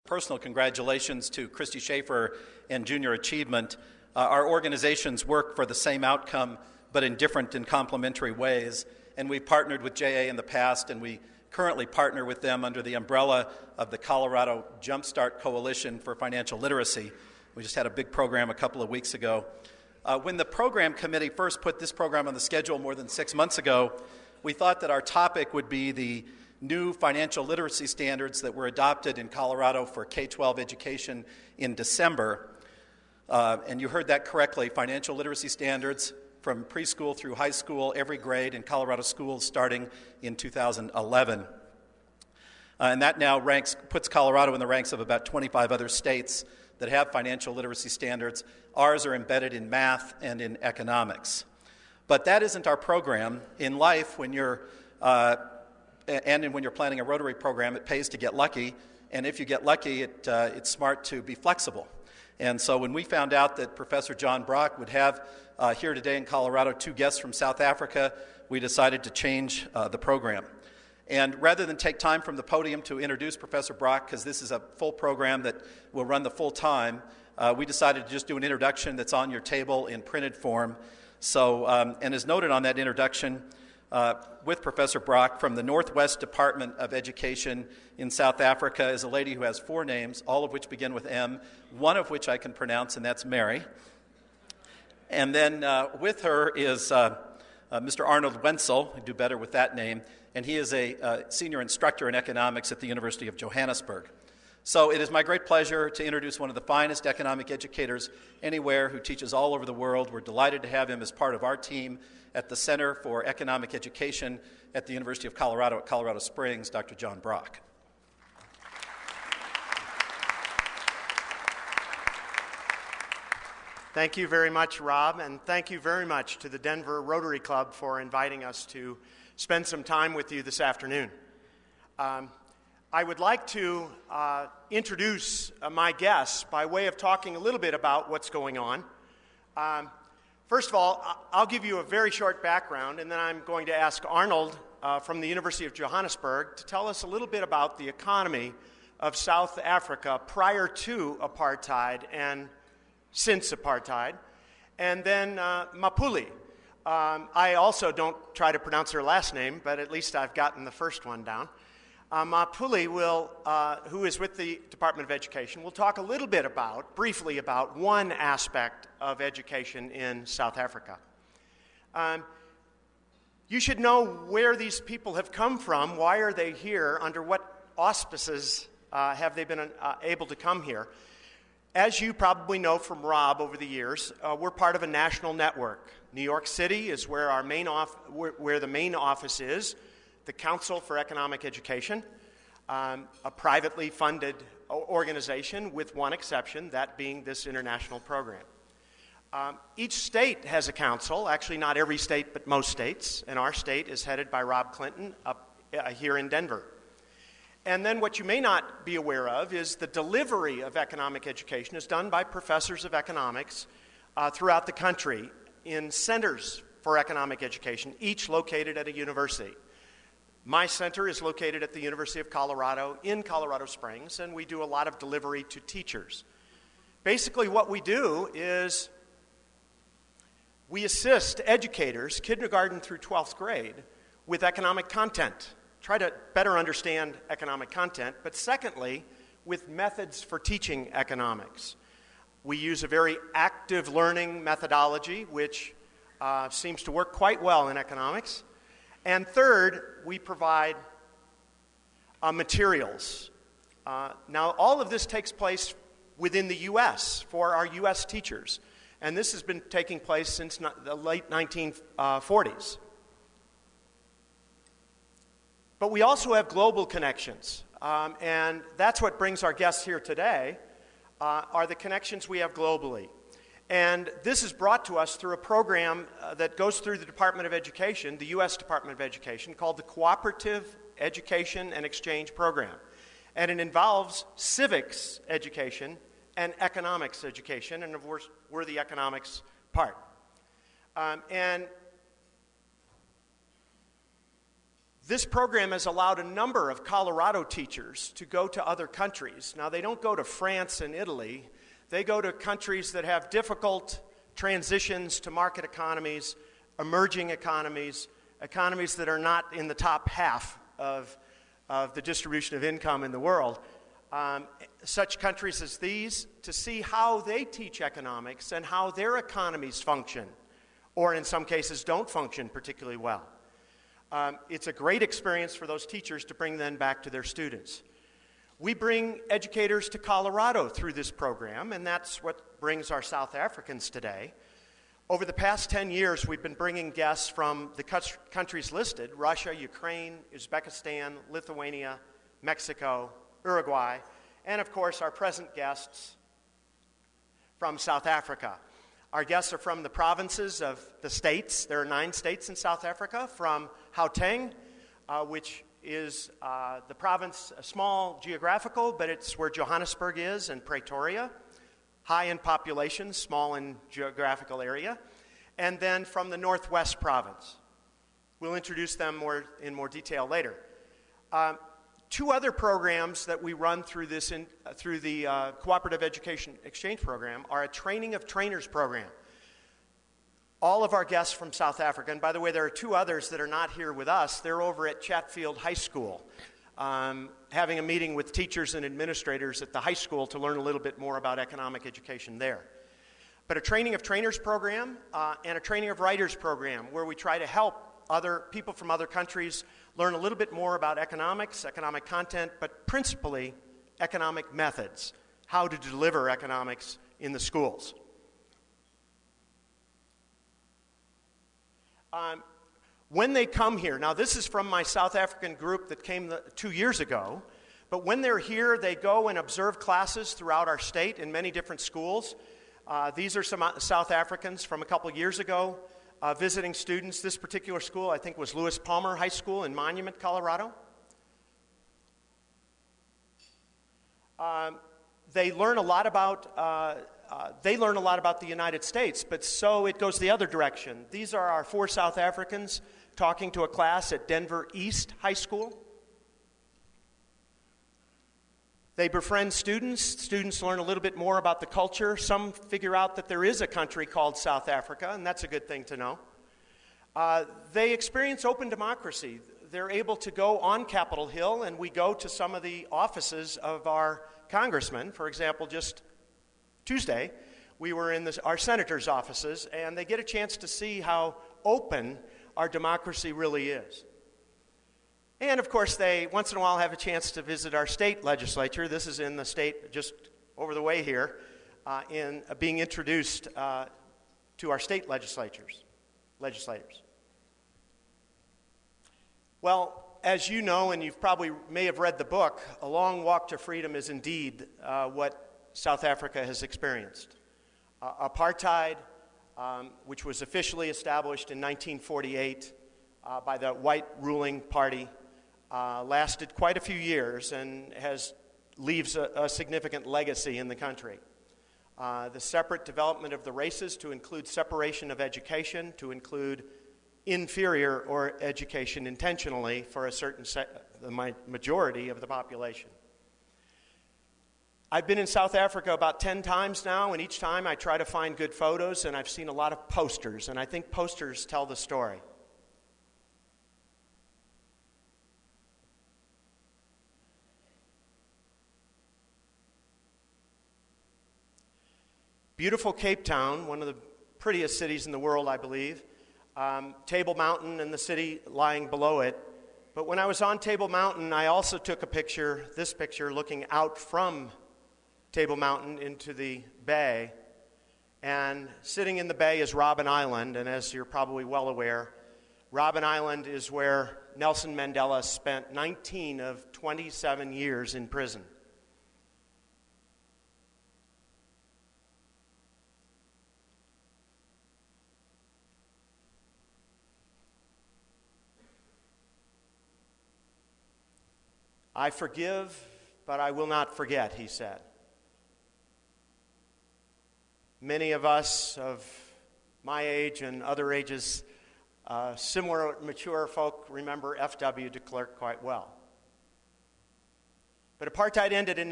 personal congratulations to Christy Schaefer and Junior Achievement. Our organizations work for the same outcome, but in different and complementary ways. And we've partnered with JA in the past, and we currently partner with them under the umbrella of the Colorado Jumpstart Coalition for Financial Literacy. We just had a big program a couple of weeks ago. When the program committee first put this program on the schedule more than 6 months ago, we thought that our topic would be the new financial literacy standards that were adopted in Colorado for K-12 education in December. And you heard that correctly, financial literacy standards from preschool through high school, every grade in Colorado schools starting in 2011. And that now puts Colorado in the ranks of about 25 other states that have financial literacy standards. Ours are embedded in math and in economics. But that isn't our program. In life, when you're planning a Rotary program, it pays to get lucky. And if you get lucky, it's smart to be flexible. And so when we found out that Professor John Brock would have here today in Colorado 2 guests from South Africa, we decided to change the program. And rather than take time from the podium to introduce Professor Brock, because this is a full program that will run the full time, we decided to just do an introduction that's on your table in printed form. So, and as noted on that introduction, with Professor Brock from the Northwest Department of Education in South Africa is a lady who has 4 names, all of which begin with M, one of which I can pronounce, and that's Mary. And then with her is Mr. Arnold Wenzel, I do better with that name, and he is a senior instructor in economics at the University of Johannesburg. So it is my great pleasure to introduce one of the finest economic educators anywhere who teaches all over the world. We're delighted to have him as part of our team at the Center for Economic Education at the University of Colorado at Colorado Springs, Dr. John Brock. Thank you very much, Rob, and thank you very much to the Denver Rotary Club for inviting us to spend some time with you this afternoon. I would like to introduce my guests by way of talking a little bit about what's going on. First of all, I'll give you a very short background, and then I'm going to ask Arnold from the University of Johannesburg to tell us a little bit about the economy of South Africa prior to apartheid and since apartheid. And then Mapuli. I also don't try to pronounce her last name, but at least I've gotten the first one down. Mapuli will, who is with the Department of Education, will talk a little bit briefly about one aspect of education in South Africa. You should know where these people have come from. Why are they here? Under what auspices have they been able to come here? As you probably know from Rob over the years, we're part of a national network. New York City is where our where the main office is. The Council for Economic Education, a privately funded organization with one exception, that being this international program. Each state has a council, actually not every state but most states, and our state is headed by Rob Clinton up here in Denver. And then what you may not be aware of is the delivery of economic education is done by professors of economics throughout the country in centers for economic education, each located at a university. My center is located at the University of Colorado in Colorado Springs, and we do a lot of delivery to teachers. Basically, what we do is we assist educators, kindergarten through 12th grade, with economic content. Try to better understand economic content, but secondly, with methods for teaching economics. We use a very active learning methodology, which seems to work quite well in economics. And third, we provide materials. Now, all of this takes place within the U.S. for our U.S. teachers, and this has been taking place since the late 1940s. But we also have global connections, and that's what brings our guests here today, are the connections we have globally. And this is brought to us through a program that goes through the Department of Education, the U.S. Department of Education, called the Cooperative Education and Exchange Program. And it involves civics education and economics education, and of course, we're the economics part. And This program has allowed a number of Colorado teachers to go to other countries. Now, they don't go to France and Italy. They go to countries that have difficult transitions to market economies, emerging economies, economies that are not in the top half of the distribution of income in the world. Such countries as these, to see how they teach economics and how their economies function, or in some cases don't function particularly well. It's a great experience for those teachers to bring them back to their students. We bring educators to Colorado through this program, and that's what brings our South Africans today. Over the past 10 years, we've been bringing guests from the countries listed: Russia, Ukraine, Uzbekistan, Lithuania, Mexico, Uruguay, and of course our present guests from South Africa. Our guests are from the provinces of the states. There are 9 states in South Africa, from Gauteng, which is the province, small geographical, but it's where Johannesburg is, and Pretoria, high in population, small in geographical area, and then from the Northwest province. We'll introduce them in more detail later. 2 other programs that we run through the Cooperative Education Exchange Program are a Training of Trainers program. All of our guests from South Africa, and by the way, there are 2 others that are not here with us. They're over at Chatfield High School, having a meeting with teachers and administrators at the high school to learn a little bit more about economic education there. But a Training of Trainers program and a Training of Writers program, where we try to help other people from other countries learn a little bit more about economics, economic content, but principally economic methods, how to deliver economics in the schools. When they come here, now this is from my South African group that came 2 years ago, but when they're here, they go and observe classes throughout our state in many different schools. These are some South Africans from a couple years ago visiting students. This particular school, I think, was Lewis Palmer High School in Monument, Colorado. They learn a lot about the United States, but so it goes the other direction. These are our 4 South Africans talking to a class at Denver East High School. They befriend students. Students learn a little bit more about the culture. Some figure out that there is a country called South Africa, and that's a good thing to know. They experience open democracy. They're able to go on Capitol Hill, and we go to some of the offices of our congressmen. For example, just Tuesday, we were in our senators' offices, and they get a chance to see how open our democracy really is. And of course, they once in a while have a chance to visit our state legislature. This is in the state just over the way here, being introduced to our state legislators. Well, as you know, and you've probably may have read the book, A Long Walk to Freedom is indeed what South Africa has experienced. Apartheid, which was officially established in 1948 by the white ruling party, lasted quite a few years and leaves a significant legacy in the country. The separate development of the races to include separation of education, to include inferior or education intentionally for a certain the majority of the population. I've been in South Africa about 10 times now, and each time I try to find good photos, and I've seen a lot of posters, and I think posters tell the story. Beautiful Cape Town, one of the prettiest cities in the world, I believe. Table Mountain and the city lying below it. But when I was on Table Mountain, I also took this picture, looking out from Table Mountain into the bay. And sitting in the bay is Robben Island, and as you're probably well aware, Robben Island is where Nelson Mandela spent 19 of 27 years in prison. I forgive, but I will not forget, he said. Many of us of my age and other ages Similar mature folk remember F.W. de Klerk quite well. But apartheid ended in